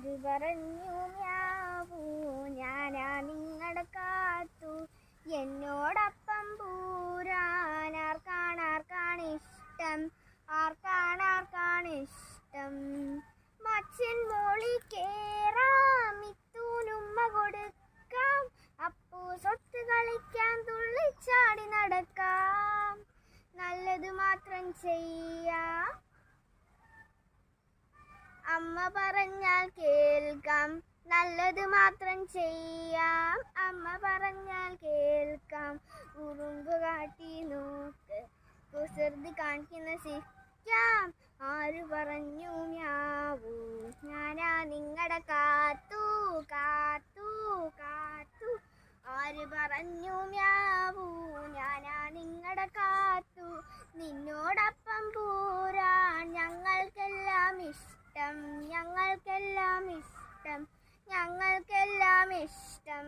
ആര് പറഞ്ഞു മ്യാവൂ ഞാനാ നിങ്ങളുടെ കാത്തു എന്നോടൊപ്പം പൂരാൻ ആർക്കാണിഷ്ടം ആർക്കാണിഷ്ടം മച്ചൻ മോളി കേറാം മിത്തൂനുമ്മ കൊടുക്കാം അപ്പൂ സ്വത്ത് കളിക്കാൻ തുള്ളിച്ചാടി നടക്കാം നല്ലത് മാത്രം ചെയ്യാം അമ്മ പറഞ്ഞാൽ കേൾക്കാം നല്ലത് മാത്രം ചെയ്യാം അമ്മ പറഞ്ഞാൽ കേൾക്കാം ഉറുമ്പ് കാട്ടി നോക്ക് കുസൃതി കാണിക്കുന്ന ശിക്കാം ആര് പറഞ്ഞു മ്യാവൂ ഞാനാ നിങ്ങളുടെ കാത്തു കാത്തു കാത്തു ആര് പറഞ്ഞു മ്യാവൂ ഞാനാ നിങ്ങളുടെ കാത്തു നിന്നോടൊപ്പം പോരാൻ ഞങ്ങൾക്കെല്ലാം ഇഷ്ടം ഞങ്ങൾക്കെല്ലാം ഇഷ്ടം